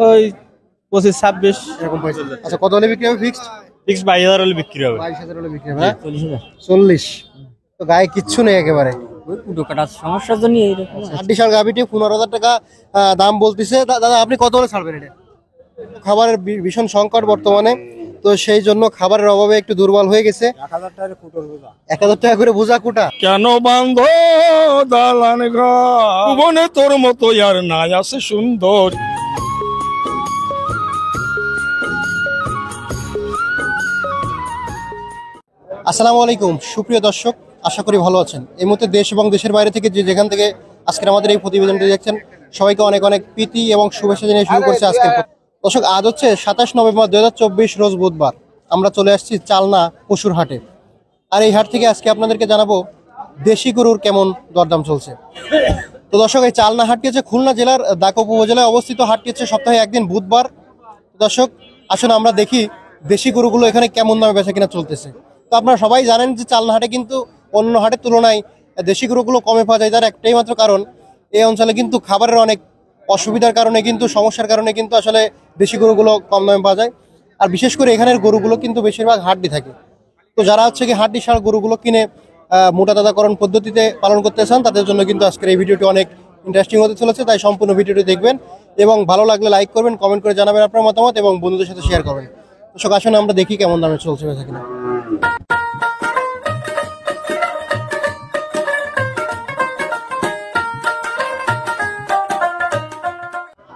ওই 25-26 এরকম পয়সা। আচ্ছা কত হলে বিক্রি হবে ফিক্সড? ফিক্স 22,000 হলে বিক্রি হবে। 22,000 হলে বিক্রি হবে। 40 তো গায়ে কিচ্ছু নেই একেবারে, ওই পুরো কাটার সমস্যার জন্য এইরকম। হাড্ডিসার গাভিটি 15,000 টাকা দাম বলতেছে। দাদা আপনি কত হলে ছাড়বেন এটা? খাবারের ভীষণ সংকট বর্তমানে, তো সেই জন্য খাবারের অভাবে একটু দুর্বল হয়ে গেছে। 1,000 টাকা করে বোঝা কুটা। কেন বান্ধ দালান ঘর বনে তোর মতো আর নাই আছে সুন্দর। আসসালামু আলাইকুম সুপ্রিয় দর্শক, আশা করি ভালো আছেন। এই মুহূর্তে দেশ এবং দেশের বাইরে থেকে যেখান থেকে আজকের আমাদের এই প্রতিবেদনটি দেখছেন, সবাইকে অনেক অনেক প্রীতি এবং শুভেচ্ছা জানিয়ে শুরু করছে আজকের দর্শক। আজ হচ্ছে 27 নভেম্বর 2024 রোজ বুধবার। আমরা চলে আসছি চালনা পশুর হাটে। আর এই হাট থেকে আজকে আপনাদেরকে জানাবো দেশি গরুর কেমন দরদাম চলছে। তো দর্শক, এই চালনা হাটটি হচ্ছে খুলনা জেলার দাকপ উপজেলায় অবস্থিত। হাটটি হচ্ছে সপ্তাহে একদিন বুধবার। দর্শক আসুন আমরা দেখি দেশি গরুগুলো এখানে কেমন দামে বেচা কিনা চলতেছে। তো আপনারা সবাই জানেন যে চালনা হাটে কিন্তু অন্য হাটের তুলনায় দেশি গরুগুলো কমে পাওয়া যায়। তার একটাই মাত্র কারণ, এই অঞ্চলে কিন্তু খাবারের অনেক অসুবিধার কারণে কিন্তু সমস্যার কারণে কিন্তু আসলে দেশি গরুগুলো কম দামে পাওয়া যায়। আর বিশেষ করে এখানের গরুগুলো কিন্তু বেশিরভাগ হাড্ডি থাকে। তো যারা হচ্ছে কি হাড্ডি সার গরুগুলো কিনে মোটা তাজাকরণ পদ্ধতিতে পালন করতে চান, তাদের জন্য কিন্তু আজকের এই ভিডিওটি অনেক ইন্টারেস্টিং হতে চলেছে। তাই সম্পূর্ণ ভিডিওটি দেখবেন এবং ভালো লাগলে লাইক করবেন, কমেন্ট করে জানাবেন আপনার মতামত এবং বন্ধুদের সাথে শেয়ার করবেন। দর্শক আসুন আমরা দেখি কেমন দামে চলছে বেচা কিনা।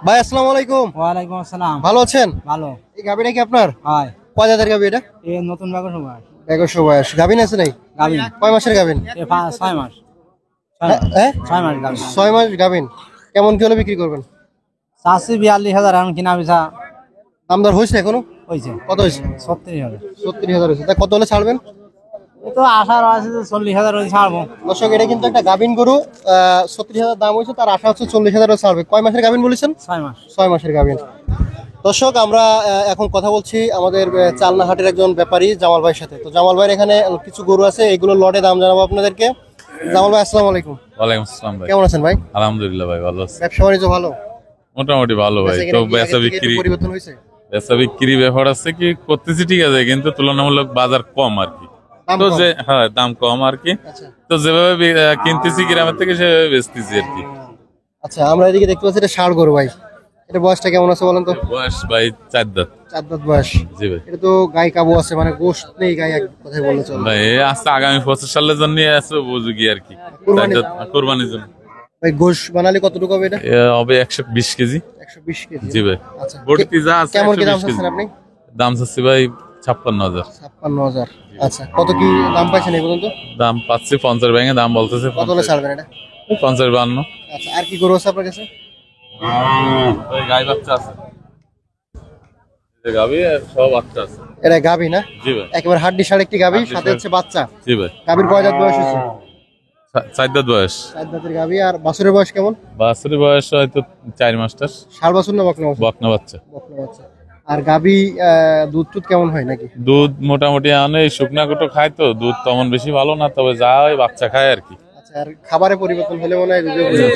ভাই আসসালামু আলাইকুম। ওয়ালাইকুম আসসালাম। ভালো আছেন? ভালো। এই গাবিটা কি আপনার? হয়। কয় জাতের গাবি এটা? এই নতুন বাগর সময় 1100 বয়স। গাবিন আছে নাই? গাবিন। কয় মাসের গাবিন? 6 মাস। হ্যাঁ 6 মাস গাবিন। 6 মাস গাবিন। কেমন কি হলে বিক্রি করবেন? 42,000 এখন কিনা বেচা দাম দর হয়েছে এখনো? হয়েছে। কত হয়েছে? 36,000। 70,000 হয়েছে। তা কত হলে ছাড়বেন? এই তো আশা আছে যে 40,000 হলে ছাড়বো। দর্শক এটা কিন্তু একটা গাবিন গরু, 70,000 দাম হয়েছে, তার আশা হচ্ছে 40,000 ছাড়বে। কয় মাসের গাবিন বলেছেন? 6 মাস। 6 মাসের গাবিন। দর্শক আমরা এখন কথা বলছি আমাদের চালনা হাটের একজন ব্যাপারী জামাল ভাইয়ের সাথে। তো জামাল ভাইয়ের এখানে কিছু গরু আছে, এগুলো লটে দাম জানাবো আপনাদেরকে। জামাল ভাই আসসালামু আলাইকুম। ওয়ালাইকুম আসসালাম ভাই। কেমন আছেন ভাই? আলহামদুলিল্লাহ ভাই, ভালো আছি। ব্যবসা বাণিজ্য ভালো? মোটামুটি ভালো ভাই। তো বেচা বিক্রি পরিবর্তন হয়েছে? বেচা বিক্রি ব্যাপার আছে কি করতেছি ঠিক আছে, কিন্তু তুলনামূলক বাজার কম আর কি। তো যে হ্যাঁ দাম কম আর কি। তো যেভাবে কিনতেছি গ্রামের থেকে সেভাবে বেচতেছি আর কি। আচ্ছা আমরা এদিকে দেখতে পাচ্ছি এটা ষাঁড় গরু ভাই। এটা বয়সটা কেমন আছে বলেন তো? বয়স ভাই 4 দাঁত। 4 দাঁত বয়স। জি ভাই। এটা তো গায়ে কাবু আছে, মানে গোশত নেই গায়ে, এক কথায় বললে চলে। ভাই আজকে আগামী 25 সালের জন্য আছে উপযোগী আর কি, কোরবানির জন্য। ভাই গোশ বানালে কতটুকু হবে এটা? হবে 120 কেজি। 120 কেজি। জি ভাই। আচ্ছা বড়তি যা আছে কেমন কি দাম 120 কেজি। চাচ্ছেন আপনি? দাম চাচ্ছি ভাই 56,000। 56,000। আচ্ছা কত কি দাম পাইছেন এই পর্যন্ত? দাম পাচ্ছি 50 ভেঙে দাম বলতেছে। কত হলে ছাড়বেন এটা? 50-52। আচ্ছা আর কি গরু আছে আপনার কাছে? গাই বাচ্চা আছে, গাবি সব বাচ্চা আছে। এটা গাবি না? জি ভাই। একেবারে হাড্ডি সার একটি গাবি, সাথে হচ্ছে বাচ্চা। জি ভাই। গাবির কয় দাঁত বয়স হচ্ছে? 4 দাঁত বয়স। 4 দাঁতের গাবি। আর বাছুরের বয়স কেমন? বাছুরের বয়স হয়তো 4 মাসটার। ষাঁড় বাছুর না বকনা বাছুর? বকনা বাচ্চা। বকনা বাচ্চা। আর গাবি দুধ টুধ কেমন হয় নাকি? দুধ মোটামুটি অনেক শুকনা কোটো খায়, তো দুধ তেমন বেশি ভালো না, তবে যা হয় বাচ্চা খায় আর কি। আচ্ছা আর খাবারে পরিবর্তন হলে মনে হয়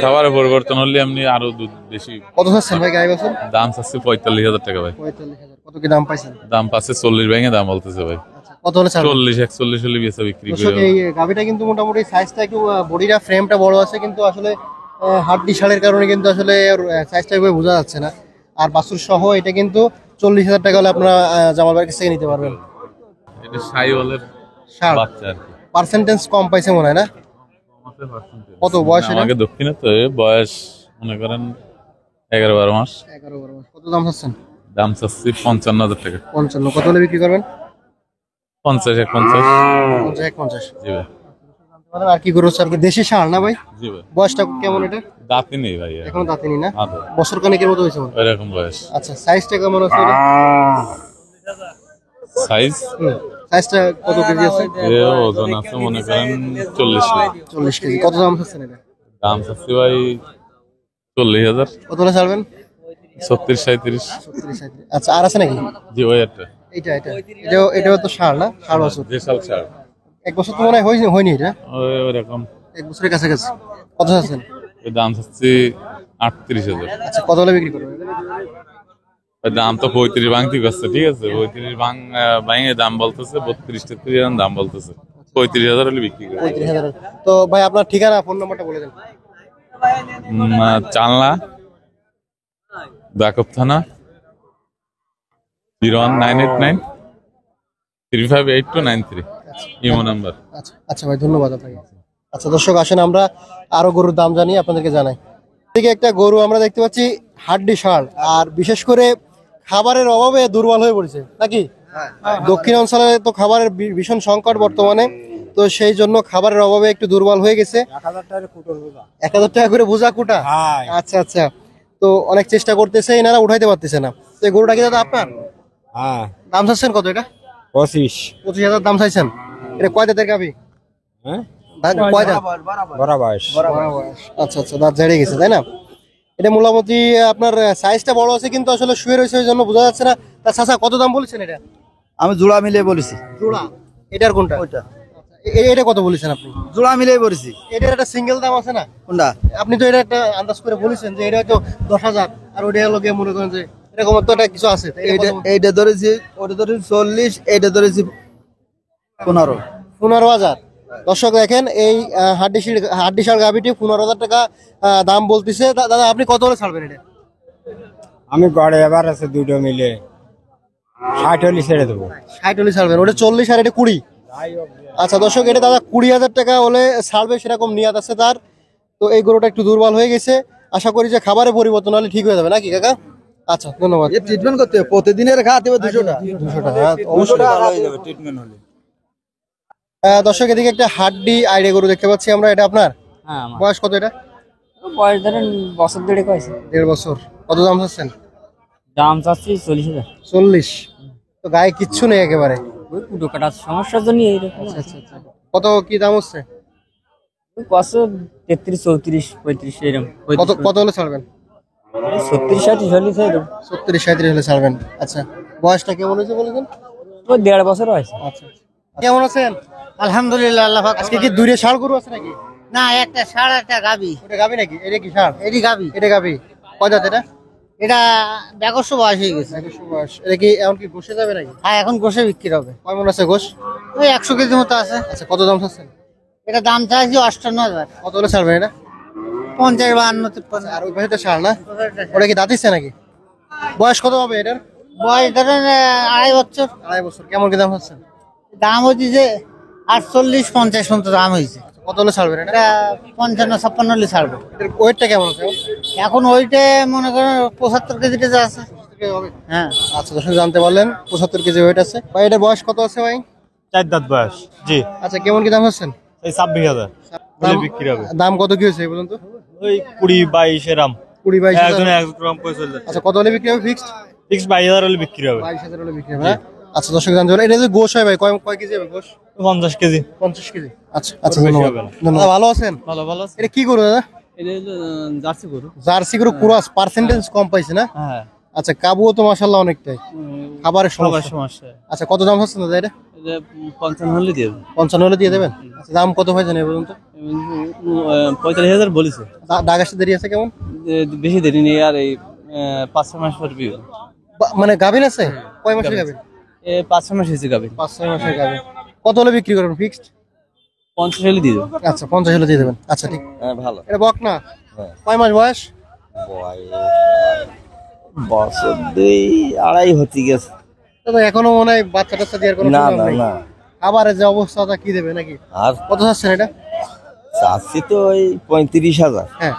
খাবারের পরিবর্তন হলে এমনি আরো দুধ বেশি। কত চাচ্ছেন ভাই গাই বাছুর? দাম চাচ্ছে 45,000 টাকা ভাই। 45,000। কত কি দাম পাইছেন? দাম পাচ্ছে 40 ভেঙে দাম বলতেছে ভাই। কত হলে ছাড়বেন? 40-41 হলে বেচা বিক্রি দর্শক করে। এই গাবিটা কিন্তু মোটামুটি সাইজটা একটু বডিটা ফ্রেমটা বড় আছে, কিন্তু আসলে হাড্ডি সারের কারণে কিন্তু আসলে সাইজটা এভাবে বোঝা যাচ্ছে না। আর বাছুর সহ এটা কিন্তু 40,000 টাকা হলে আপনারা জামাল ভাইয়ের কাছ থেকে নিতে পারবেন। এটা শাইওয়ালের ষাঁড়। বাচ্চা আর কি। পার্সেন্টেজ কম পাইছে মনে হয় না? কত বয়স এটা? আমাকে দক্ষিণে তো বয়স মনে করেন 11-12 মাস। 11-12 মাস। কত দাম চাচ্ছেন? দাম চাচ্ছি 55,000 টাকা। 55। কত হলে বিক্রি করবেন? 50-51। 50-51। জি ভাই। আর কি গরু হচ্ছে আর কি? দেশি ষাঁড় না ভাই? জি ভাই। বয়সটা কেমন এটা? দাঁতই নেই ভাই, এখনো দাঁতেনি না? আদর। বছর খানেকের মতো হয়েছে মনে হয়। এরকম বয়স। আচ্ছা সাইজটা কেমন আছে এটা? সাইজ সাইজটা কত কেজি আছে? এর ওজন আছে মনে করেন 40 কেজি। 40 কেজি। কত দাম চাচ্ছেন এটা? দাম চাচ্ছি ভাই 40,000। কত হলে ছাড়বেন? 36-37। 37। আচ্ছা আর আছে নাকি? জি ওই একটা। এটাও তো ষাঁড় না? ষাঁড় বছর। দেশাল ছাড়। 1 বছর তো মনে হয় হয়নি এটা? ওই রকম 1 বছরের কাছাকাছি। কত চাচ্ছেন? দাম চাচ্ছি 38,000। আচ্ছা কত হলে বিক্রি করবেন? দাম তো 35 ভাঙতি করছে, ঠিক আছে, 35 ভাঙে দাম বলতেছে, 32-33 এরকম দাম বলতেছে, 35,000 হলে বিক্রি করে। 35,000। তো ভাই আপনার ঠিকানা ফোন নাম্বারটা বলে দেন। চালনা দাকব থানা 01989358293 ইমো নাম্বার। আচ্ছা আচ্ছা ভাই, ধন্যবাদ আপনাকে। আচ্ছা দর্শক, আসেন আমরা আরো গরুর দাম জানি, আপনাদেরকে জানাই। এদিকে একটা গরু আমরা দেখতে পাচ্ছি হাড্ডি ষাঁড়, আর বিশেষ করে খাবারের অভাবে দুর্বল হয়ে পড়েছে নাকি? দক্ষিণ অঞ্চলে তো খাবারের ভীষণ সংকট বর্তমানে, তো সেই জন্য খাবারের অভাবে একটু দুর্বল হয়ে গেছে। 1,000 টাকা করে বোঝা কুটা? আচ্ছা আচ্ছা, তো অনেক চেষ্টা করতেছে, এনারা উঠাইতে পারতেছে না। তো এই গরুটা কি দাদা আপনার? হ্যাঁ, দাম চাচ্ছেন কত এটা? 25,000 দাম চাইছেন। এটা কয় দাঁতের গাভী? হ্যাঁ, কয় দাঁত? বড় বয়স। আচ্ছা আচ্ছা, দাঁত ঝেড়ে গেছে তাই না? এটা মোটামুটি আপনার সাইজটা বড় আছে, কিন্তু আসলে শুয়ে রয়েছে ওই জন্য বোঝা যাচ্ছে না। তা চাচা কত দাম বলেছেন এটা? আমি জোড়া মিলিয়ে বলেছি। জোড়া? এটার কোনটা? ওইটা এটা কত বলেছেন আপনি? জোড়া মিলিয়ে বলেছি। এটার একটা সিঙ্গেল দাম আছে না? কোনটা? আপনি তো এটা একটা আন্দাজ করে বলেছেন যে এটা হয়তো 10,000, আর ওটা হলো গিয়ে মনে করেন যে এরকম তো একটা কিছু আছে। এইটা ধরেছি, ওটা ধরেছি 40, এইটা ধরেছি 15,000। দর্শক দেখেন, এই হাড্ডি ষাঁড় গাভীটি 15,000 টাকা দাম বলতেছে। দাদা আপনি কত হলে ছাড়বেন এটা? আমি গড়ে এবার আছে দুটো মিলে 60 হলে ছেড়ে দেবো। 60 হলে ছাড়বেন? ওটা 40 আর এটা 20। আচ্ছা দর্শক, এটা দাদা 20,000 টাকা হলে ছাড়বে, সেরকম নিয়াত আছে তার। তো এই গরুটা একটু দুর্বল হয়ে গেছে, আশা করি যে খাবারের পরিবর্তন হলে ঠিক হয়ে যাবে নাকি কাকা? আচ্ছা ধন্যবাদ। ট্রিটমেন্ট করতে হবে, প্রতিদিনের খাওয়াতে হবে 200 টাকা। 200 টাকা অবশ্যই হয়ে যাবে ট্রিটমেন্ট হলে। দর্শক, এদিকে একটা হাড্ডি আইডিয়া গরু দেখতে পাচ্ছি আমরা, এটা আপনার? হ্যাঁ, বয়স কত এটা? বয়স ধরেন বছর দেড়েক হয়েছে। 1.5 বছর। কত দাম চাচ্ছেন? দাম চাচ্ছি 40,000। 40? তো গায়ে কিচ্ছু নেই একেবারে। ওই কুটো কাটার সমস্যার জন্য এইরকম। আচ্ছা আচ্ছা, কত কি দাম হচ্ছে? কত 33, 34, 35 এরকম। কত হলে ছাড়বেন? 70, 60 হলে এরকম। 70, 37 হলে ছাড়বেন। আচ্ছা, বয়সটা কেমন হয়েছে বলেছেন? ওই 1.5 বছর হয়েছে। আচ্ছা, কেমন আছেন? আলহামদুলিল্লাহ, আল্লাহ পাক। আজকে কি দূরে ষাঁড় গরু আছে নাকি? না, একটা ষাঁড়, একটা গাবি। ওটা গাবি নাকি? এটা কি ষাঁড়? এটি গাবি। এটা গাবি। কয় দাঁত এটা? এটা ব্যাকস্য বয়স হয়ে গেছে। 21 বয়স। এটা কি এমন কি গোশে যাবে নাকি? হ্যাঁ, এখন গোশে বিক্রি হবে। কয় মন আছে গোশ? ওই 100 কেজি মতো আছে। আচ্ছা, কত দাম চাচ্ছেন? এটা দাম চাইছি 58,000। কত হলে ছাড়বেন এটা? 50, 52, 53। আর ওই পাশে তো ষাঁড় না? ওটা কি দাঁতিচ্ছে নাকি? বয়স কত হবে এটার? বয়স ধরেন 2.5 বছর। 2.5 বছর। কেমন কি দাম চাচ্ছেন? দাম হচ্ছে যে 48, 50 মতো দাম হয়েছে। কত হলে ছাড়বেন এটা? এটা 55, 56 হলে ছাড়বো। এটার ওয়েটটা কেমন আছে? এখন ওইটা মনে করেন 75 কেজিটা যা আছে। হবে। হ্যাঁ। আচ্ছা, দর্শক জানতে পারলেন 75 কেজি ওয়েট আছে। ভাই এটার বয়স কত আছে ভাই? 4 দাঁত বয়স। জি। আচ্ছা, কেমন কি দাম চাচ্ছেন? এই 26,000 দাম- বিক্রি হবে। দাম কত কি হয়েছে এই পর্যন্ত? ওই 20-22 এরম। 20-22 একজন হাজার। 1 গ্রাম করে চলে আচ্ছা, কত হলে বিক্রি হবে ফিক্সড? 22,000 হলে বিক্রি হবে। 22,000 হলে বিক্রি হবে, হ্যাঁ? আচ্ছা দর্শক জানতে পারলেন। এটা যে গোশ হয় ভাই, কয় কেজি হবে গোশ? 50 কেজি। 50 কেজি। আচ্ছা আচ্ছা, বেশি ধন্যবাদ। হবে না। ধন্যবাদ। ভালো আছেন? ভালো আছে। এটা কি গরু দাদা? এটা হলো জার্সি গরু। জার্সি গরু ক্রস, পার্সেন্টেজ কম পাইছে না? হ্যাঁ, আচ্ছা, কাবুও তো মাশাআল্লাহ অনেকটাই। খাবারের সমস্যা। সমস্যা। আচ্ছা, কত দাম হচ্ছে দাদা এটা? এটা 55 হলে দিয়ে দেবো। 55 হলে দিয়ে দেবেন? আচ্ছা, দাম কত হয়েছে না এই পর্যন্ত? 45,000 বলেছে। দাগ আসতে দেরি আছে কেমন? বেশি দেরি নেই, আর এই 5-6 মাস পর বিয়ে। মানে গাভিন আছে? কয় মাসের গাভিন? 5-6 মাস হয়েছে গাবি। 5-6 মাসের গাভিন। কত হলে বিক্রি করবেন ফিক্সড? 50 হলে দিয়ে দেবো। আচ্ছা, 50 হলে দিয়ে দেবেন। আচ্ছা ঠিক। ভালো। এটা বক না? কয় মাস বয়স? বছর 2-2.5 হতে গেছে। তো এখনো মনে হয় বাচ্চা টাচ্চা দেওয়ার কোনো না সুযোগ না নেই। না, খাবারের যে অবস্থাটা কি দেবে নাকি? আর কত চাচ্ছেন এটা? চাচ্ছি তো ওই 35,000। হ্যাঁ।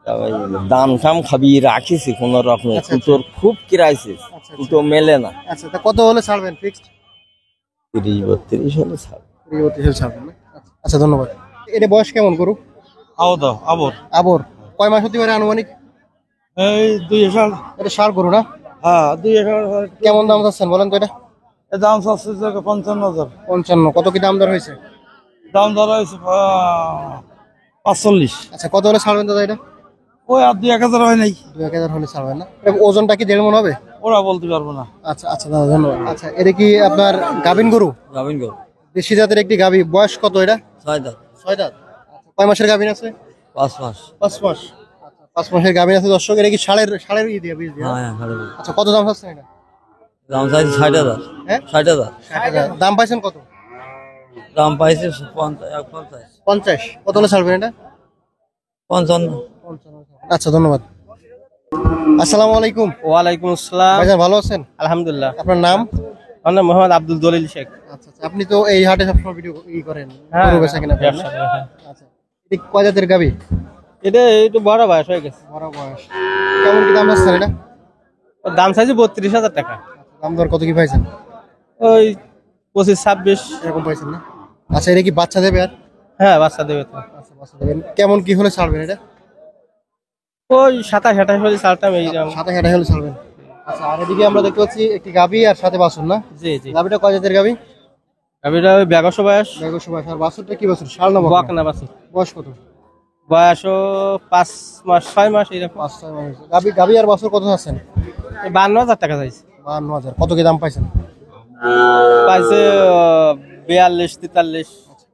তা ওই দাম টাম খাবি রাখিছি কোন রকম। আচ্ছা, কুটোর খুব ক্রাইসিস, আচ্ছা। কুটো মেলে না। আচ্ছা, তা কত হলে ছাড়বেন ফিক্সড? 30-32 হলে ছাড়। 32 হলে ছাড়বেন না? আচ্ছা ধন্যবাদ। এটা বয়স কেমন গরু? আবর। আবর। কয় মাস হতে পারে আনুমানিক? এই 2,000। এটা ষাঁড় গরু না? হ্যাঁ, 2,000। কেমন দাম চাচ্ছেন বলেন তো এটা? এর দাম চাচ্ছে 55,000। 55। কত কি দাম দর হয়েছে? দাম ধরা হয়েছে 45। আচ্ছা, কত হলে ছাড়বেন দাদা এটা? ওই আর 2-1,000 হয় নাই। 2-1000 হলে ছাড়বেন না? এটা ওজনটা কি 1.5 মণ হবে? ওরা বলতে পারবো না। আচ্ছা আচ্ছা দাদা, ধন্যবাদ। আচ্ছা, এটা কি আপনার গাভিন গরু? গাবিন গরু। দেশি জাতের একটি গাভি। বয়স কত এটা? 6 দাঁত। 6 দাঁত। কয় মাসের গাভিন আছে? 5 মাস। 5 মাস। আচ্ছা, 5 মাসের গাভীর আছে দর্শক। এটা কি ষাঁড়ের ই দিয়ে বীজ দিয়ে? হ্যাঁ ভালো আচ্ছা, কত দাম চাচ্ছেন এটা? দাম চাইছি 60,000। হ্যাঁ 60,000 60,000। দাম পাইছেন কত? দাম পাইছে 50। 50। কত হলে ছাড়বেন এটা? 55। আচ্ছা, ধন্যবাদ। আসসালামু আলাইকুম। ওয়ালাইকুম আসসালাম। ভাইজান ভালো আছেন? আলহামদুলিল্লাহ। আপনার নাম? আমার নাম মোহাম্মদ আব্দুল জলিল শেখ। আচ্ছা, আপনি তো এই হাটে সবসময় ভিডিও করেন, গরু বেচা কিনা করেন না? আচ্ছা, এটা কয় জাতের গাভী? এটা একটু বড় বয়স হয়ে গেছে। বড় বয়স। কেমন কি দাম যাচ্ছে এটা? ওর দাম চাইছে 32,000 টাকা। দাম দর কত কি পাইছেন? ওই 25-26 এরকম পাইছেন না? আচ্ছা, এটা কি বাচ্চা দেবে আর? হ্যাঁ বাচ্চা দেবে তো। আচ্ছা, বাচ্চা দেবেন। কেমন কি হলে ছাড়বেন এটা? ওই 27-28 হলে ছাড়তাম এইরকম। 27-28 হলে ছাড়বেন। আচ্ছা, আর এদিকে আমরা দেখতে পাচ্ছি একটি গাভী আর সাথে বাছুর না? জি জি। গাভীটা কয় জাতের গাভী? গাভীটা ওই 22 বয়স। বেগস বয়স। আর বাছুরটা কি বাছুর? ষাঁড় না বকনা? বকনা বাছুর। বয়স কত? বয়সও 5 মাস 6 মাস এরকম। 5-6 মাস। গাভী আর বাছুর কত আছেন? 52,000 টাকা চাইছে। 52,000। কত কি দাম পাইছেন? পাইছে 42-43।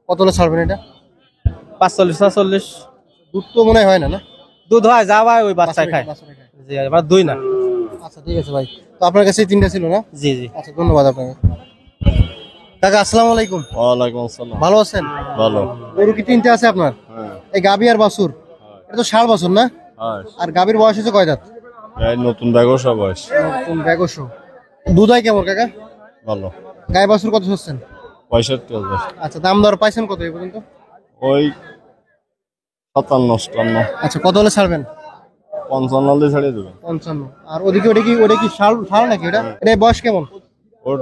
কত হলে ছাড়বেন এটা? 45-46। দুধ তো মনে হয় না? দুধ হয় যা হয় ওই বাচ্চায় খায়। বাছুরে খায়। জি এবার দুই না। আচ্ছা, ঠিক আছে ভাই। তো আপনার কাছে এই তিনটা ছিল না? জি জি। আচ্ছা, ধন্যবাদ আপনাকে। কাকা আসসালামু আলাইকুম। ওয়ালাইকুম আসসালাম। ভালো আছেন? ভালো। গরু কি তিনটা আছে আপনার? এই গাভী আর বাছুর? এটা তো ষাঁড় বাছুর না? হ্যাঁ, আর গাভীর বয়স হচ্ছে কয় দাঁত? এই নতুন ব্যবসা বয়স। নতুন বেগস। দুধ হয় কেমন কাকা? ভালো। গায়ে বাছুর কত হচ্ছেন? 65,000। আচ্ছা, দাম দর পাইছেন কত এই পর্যন্ত? ওই 57-58। আচ্ছা, কত হলে ছাড়বেন? 55 হলে ছেড়ে দেবেন। 55। আর ওদিকে ওটা কি ষাঁড় নাকি এটা? এটা বয়স কেমন? ওর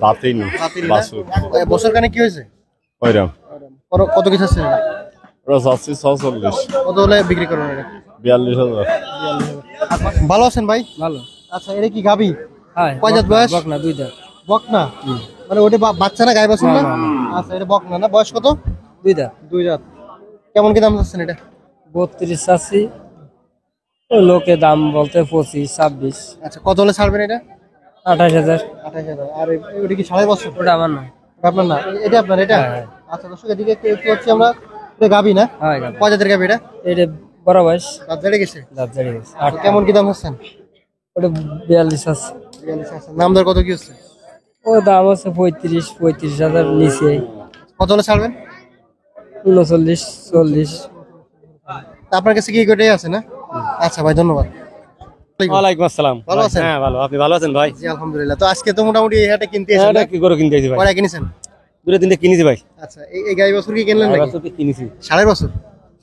দাঁতেই নেই বাছুর। বছর কানে কি হয়েছে? ওইরাম কত কিছু আছে? ওরা চাচ্ছি 46। কত হলে বিক্রি করবেন এটা? 42,000। ভালো আছেন ভাই? ভালো। আচ্ছা, এটা কি গাভী? হ্যাঁ কয় জাত বয়স? বকনা 2 দাঁত। বকনা? মানে ওটা বাচ্চা না গায়ে বাছুর না? আচ্ছা, এটা বকনা না? বয়স কত? 2 দাঁত। 2 জাত। কেমন কি দাম যাচ্ছেন এটা? 32 চাচ্ছি। লোকে দাম বলতে 25-26। আচ্ছা, কত হলে ছাড়বেন এটা? 28,000। 28,000। আর ওটা কি ষাঁড়ের বাছুর? ওটা আমার না। ওটা আপনার না? এটা আপনার এটা? হ্যাঁ। আচ্ছা দর্শক, এদিকে একটু হচ্ছে আমরা, এটা গাভী না? হ্যাঁ গাভী। কয় জাতের গাভী এটা? এটা বড় বয়স। দাঁত ঝরে গেছে? দাঁত ঝরে গেছে। তো কেমন কি দাম হচ্ছেন? ওটা 42 আছে। 42 আছে। নাম দর কত কি হচ্ছে? ও দাম হচ্ছে 35,000 নিচে। কত হলে ছাড়বেন? 39-40। তা আপনার কাছে কি কোটাই আছে না? আচ্ছা ভাই, ধন্যবাদ। ওয়ালাইকুম আসসালাম। ভালো আছেন? হ্যাঁ ভালো। আপনি ভালো আছেন ভাই? জি আলহামদুলিল্লাহ। তো আজকে তো মোটামুটি এই হাটে কিনতে এসেছেন না? কি করে কিনতে আইছি ভাই? কয়টা কিনেছেন? 2-3টা কিনেছি ভাই। আচ্ছা, এই গাই বছর কি কিনলেন নাকি? তো কিনেছি। ষাঁড়ের বছর?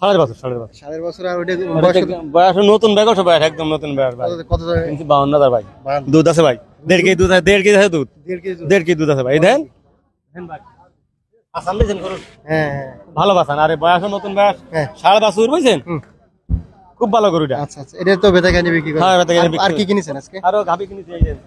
7.5 বছর। ষাঁড়ের বছর। আর ওটা বয়স কত? বয়স নতুন ব্যবসা বয়স একদম নতুন ব্যবসা ভাই। কত দামে? কিনছি 52,000 ভাই। 52। দুধ আছে ভাই। 1.5 কেজি দুধ আছে। 1.5 কেজি আছে দুধ। 1.5 কেজি দুধ। 1.5 কেজি দুধ আছে ভাই। এই দেন। আসাম দিয়েছেন করুন। হ্যাঁ হ্যাঁ ভালো বাসান। আরে বয়স নতুন বয়স। হ্যাঁ। 7.5 বছর বুঝছেন? হুম। খুব ভালো গরুটা। আচ্ছা আচ্ছা, এটা তো বেতা গানি বিক্রি করেন? হ্যাঁ, বেতা গানি বিক্রি আর কি করি। কিনেছেন আজকে? আরো গাবি কিনেছি এই দেন।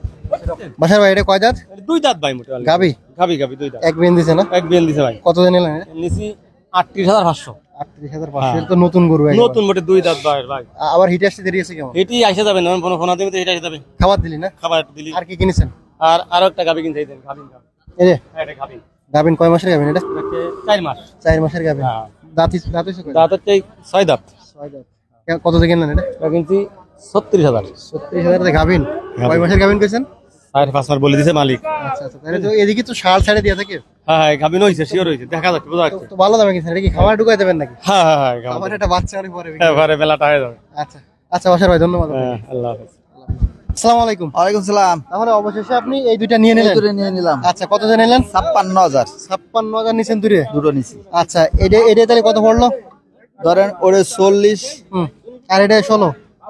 বাসার ভাই, এটা কয় দাঁত? 2 দাঁত ভাই মোটামুটি। গাবি? গাবি 2 দাঁত। এক বেন দিছে না? এক বিয়ান দিছে ভাই। কত দিন নিলেন এটা? নিছি 38,500। 38,500। এটা তো নতুন গরু একবারে। নতুন মোটে 2 দাঁত ভাই ভাই। আবার হিটে আসতে দেরি আছে কেমন? এটি আইসা যাবে না ফোন দিবে তো এটা আইসা যাবে। খাবার দিলি না? খাবার দিলি। আর কি কিনেছেন? আর আরো একটা গাবি কিনতে এই দেন। গাবি। এই যে হ্যাঁ এটা গাবি। গাবিন কয় মাসের গাবিন এটা? 4 মাস। 4 মাসের গাবিন। হ্যাঁ। দাঁত হইছে কয়? দাঁত হচ্ছে 6 দাঁত। 6 দাঁত। কত থেকে কিনলেন এটা? এটা কিনছি 36,000। 36,000 টাকা গাবিন। কয় মাসের গাবিন কইছেন? 5.5 মাস বলে দিছে মালিক। আচ্ছা আচ্ছা, তাহলে তো এদিকে তো শাল ছাড়ে দিয়া থাকে। হ্যাঁ হ্যাঁ গাবিন হইছে শিওর হইছে দেখা যাচ্ছে বোঝা যাচ্ছে। তো ভালো দামে কিনছেন। এটা কি খাবার ঢুকাই দেবেন নাকি? হ্যাঁ হ্যাঁ হ্যাঁ আমার গাবিন। একটা বাচ্চা আরে পরে বিক্রি হ্যাঁ করবেন। ঘরে বেলাটা হয়ে যাবে। আচ্ছা আচ্ছা, বাসার ভাই ধন্যবাদ। হ্যাঁ আল্লাহ হাফেজ। আসসালামু আলাইকুম। ওয়ালাইকুম সালাম। তাহলে অবশেষে আপনি এই দুইটা নিয়ে নিলেন? দুটো নিয়ে নিলাম। আচ্ছা, কত দিয়ে নিলেন? 56,000 56,000 নিছেন দূরে? দুটো নিছি। আচ্ছা, এটা তাহলে কত পড়লো? ধরেন ওরে 40, আর এটা 16?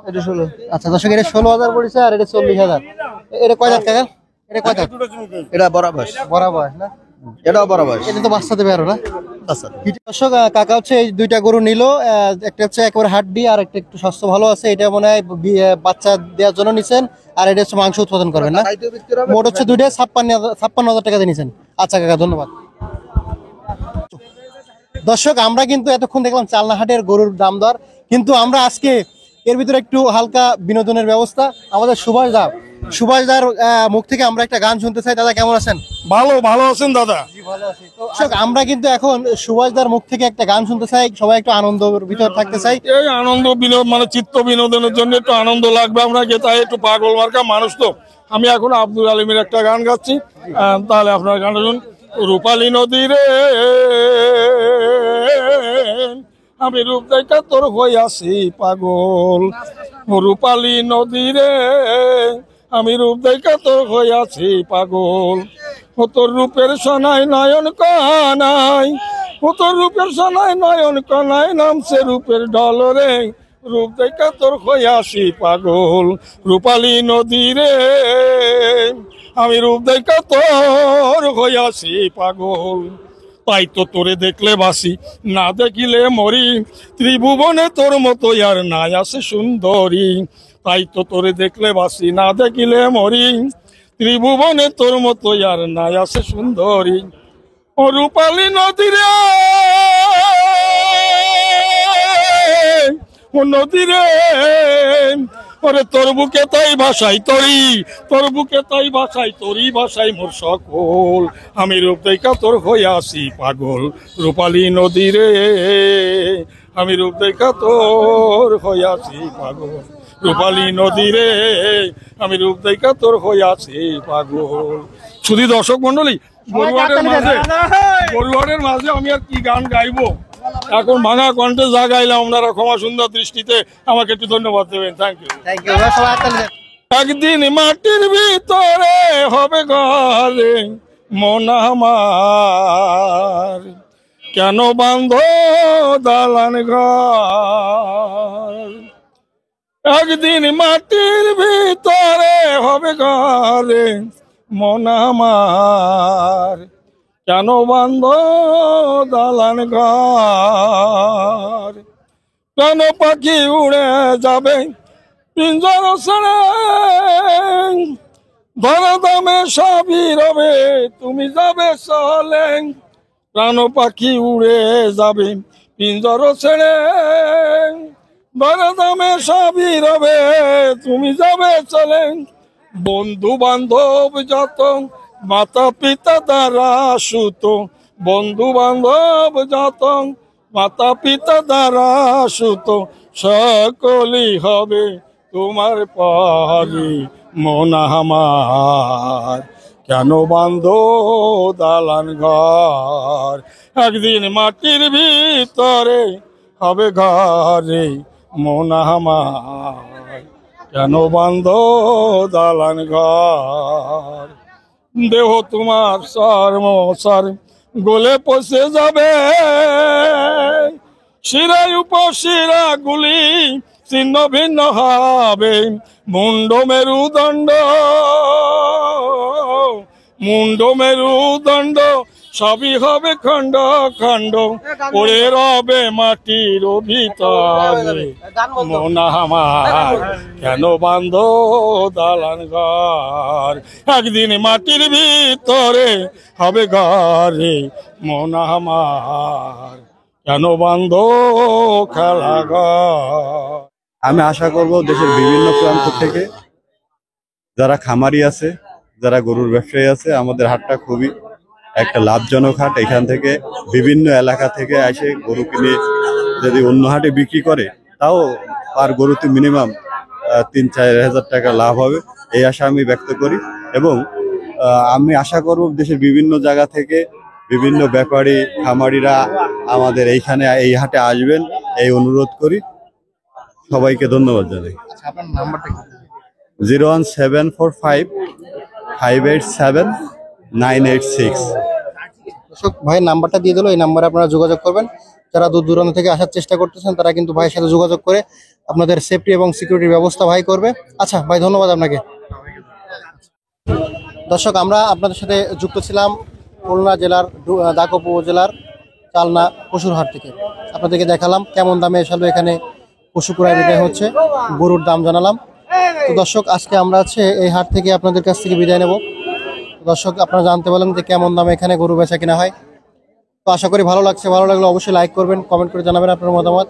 এটা 16। আচ্ছা দর্শক, এটা 16,000 পড়েছে আর এটা 40,000। এটা কয় দাঁত কাকা? এটা কয় দাঁত? এটা বড় বয়স। বড় বয়স না? এটাও বড় বয়স। এটা তো বাচ্চা দেবে আরো না? আচ্ছা। দর্শক, কাকা হচ্ছে এই দুইটা গরু নিল। একটা হচ্ছে একেবারে হাড্ডি আর একটা একটু স্বাস্থ্য ভালো আছে। এটা মনে হয় বাচ্চা দেওয়ার জন্য নিছেন। আর এটা হচ্ছে মাংস উৎপাদন করবেন না? মোট হচ্ছে দুইটা 56,000 টাকা দিয়ে নিছেন। আচ্ছা কাকা, ধন্যবাদ। দর্শক, আমরা কিন্তু এতক্ষণ দেখলাম চালনাহাটের গরুর দাম দর, কিন্তু আমরা আজকে এর ভিতরে একটু হালকা বিনোদনের ব্যবস্থা। আমাদের সুভাষ দার মুখ থেকে আমরা একটা গান শুনতে চাই। দাদা কেমন আছেন? ভালো ভালো আছেন দাদা? দর্শক আমরা কিন্তু এখন সুভাষদার মুখ থেকে একটা গান শুনতে চাই, সবাই একটু আনন্দের ভিতর থাকতে চাই। এই আনন্দ বিনোদ মানে চিত্ত বিনোদনের জন্য একটু আনন্দ লাগবে আপনাকে, তাই একটু পাগল মার্কা মানুষ তো। আমি এখন আব্দুল আলিমের একটা গান গাচ্ছি, তাহলে আপনার গানটা শুনুন। রূপালী নদী রে আমি রূপ দেখা তোর হইয়াছি পাগল, রূপালী নদী রে আমি রূপ দেখা তোর হইয়াছি পাগল, ও তোর রূপের সোনায় নয়ন কানাই, ও তোর রূপের সোনায় নয়ন কানাই নামছে রূপের ডলরে, রূপ দেখা তোর হইয়াছি পাগল, রূপালী নদী রে আমি রূপ দেখা তোর হইয়াছি পাগল। তাই তো তোরে দেখলে বাসি, না দেখিলে মরি, ত্রিভুবনে তোর মতো আর নাই আছে সুন্দরী। তাই তো তোরে দেখলে বাসি, না দেখিলে মরি, ত্রিভুবনে তোর মতো আর নাই আছে সুন্দরী। ও রূপালী নদী রে ও নদী রে ওরে তোর বুকে তাই ভাষাই তরি, তোর বুকে তাই ভাষাই তরি ভাষাই মোর সকল, আমি রূপ দেখা তোর হইয়াছি পাগল, রূপালী নদী রে আমি রূপ দেখা তোর হইয়াছি পাগল, রূপালী নদী রে আমি রূপ দেখা তোর হইয়াছি পাগল। শুধু দর্শক মন্ডলী, গরুয়ারের মাঝে আমি আর কি গান গাইবো, এখন ভাঙা কণ্ঠে যা গাইলাম আপনারা ক্ষমা সুন্দর দৃষ্টিতে আমাকে একটু ধন্যবাদ দেবেন। Thank you. একদিন মাটির ভিতরে হবে ঘরে মন আমার, কেন বান্ধ দালান ঘর, একদিন মাটির ভিতরে হবে ঘরে মন আমার, কেন বান্ধ দালান ঘর, কেন পাখি উড়ে যাবে পিঞ্জর ছেড়ে, ধরা দামে সবই রবে তুমি যাবে চলে, প্রাণ পাখি উড়ে যাবে পিঞ্জর ছেড়ে, ধরা দামে সবই রবে তুমি যাবে চলে, বন্ধু বান্ধব যত মাতা পিতা দ্বারা সুত, বন্ধু বান্ধব যত মাতা পিতা দ্বারা সুত, সকলই হবে তোমার পরে মন আমার, কেন বান্ধ দালান ঘর, একদিন মাটির ভিতরে হবে ঘরে মন আমার, কেন বান্ধ দালান ঘর, দেহ তোমার সর্মসার গলে পচে যাবে, শিরায় উপশিরা গুলি ছিন্ন ভিন্ন হবে, মুন্ড মেরুদণ্ড মুন্ড মেরুদণ্ড সবই হবে খণ্ড খণ্ড, পড়ে রবে মাটির ভিতরে মন আমার, কেন বান্ধ দালান ঘর, একদিন মাটির ভিতরে হবে ঘরে মন আমার, কেন বান্ধ খেলা ঘর। আমি আশা করব দেশের বিভিন্ন প্রান্ত থেকে যারা খামারি আছে, যারা গরুর ব্যবসায়ী আছে, আমাদের হাটটা খুবই একটা লাভজনক হাট। এখান থেকে বিভিন্ন এলাকা থেকে এসে গরু কিনে যদি অন্য হাটে বিক্রি করে, তাও আর গরুতে মিনিমাম ৩-৪ হাজার টাকা লাভ হবে, এই আশা আমি ব্যক্ত করি। এবং আমি আশা করব দেশের বিভিন্ন জায়গা থেকে বিভিন্ন ব্যাপারী খামারিরা আমাদের এইখানে এই হাটে আসবেন, এই অনুরোধ করি। সবাইকে ধন্যবাদ জানাই। 01745587986। ভাইয়ের নাম্বারটা দিয়ে দিল, এই নাম্বারে আপনারা যোগাযোগ করবেন। যারা দূর দূরান্ত থেকে আসার চেষ্টা করতেছেন তারা কিন্তু ভাইয়ের সাথে যোগাযোগ করে আপনাদের সেফটি এবং সিকিউরিটির ব্যবস্থা ভাই করবে। আচ্ছা ভাই, ধন্যবাদ আপনাকে। দর্শক, আমরা আপনাদের সাথে যুক্ত ছিলাম খুলনা জেলার দাকপ উপজেলার চালনা পশুর হাট থেকে। আপনাদেরকে দেখালাম কেমন দামে এসে এখানে পশু ক্রয় বিক্রয় হচ্ছে, গরুর দাম জানালাম। তো দর্শক, আজকে আমরা এই হাট থেকে আপনাদের কাছ থেকে বিদায় নেব। দর্শক, আপনারা জানতে পারলেন যে কেমন দামে এখানে গরু বেচা কিনা হয়। তো আশা করি ভালো লাগছে। ভালো লাগলে অবশ্যই লাইক করবেন, কমেন্ট করে জানাবেন আপনার মতামত,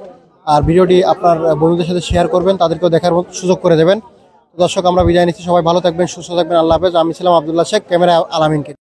আর ভিডিওটি আপনার বন্ধুদের সাথে শেয়ার করবেন, তাদেরকেও দেখার সুযোগ করে দেবেন। দর্শক, আমরা বিদায় নিচ্ছি। সবাই ভালো থাকবেন, সুস্থ থাকবেন। আল্লাহ হাফেজ। আমি ছিলাম আব্দুল্লাহ শেখ, ক্যামেরা আলামিনকে।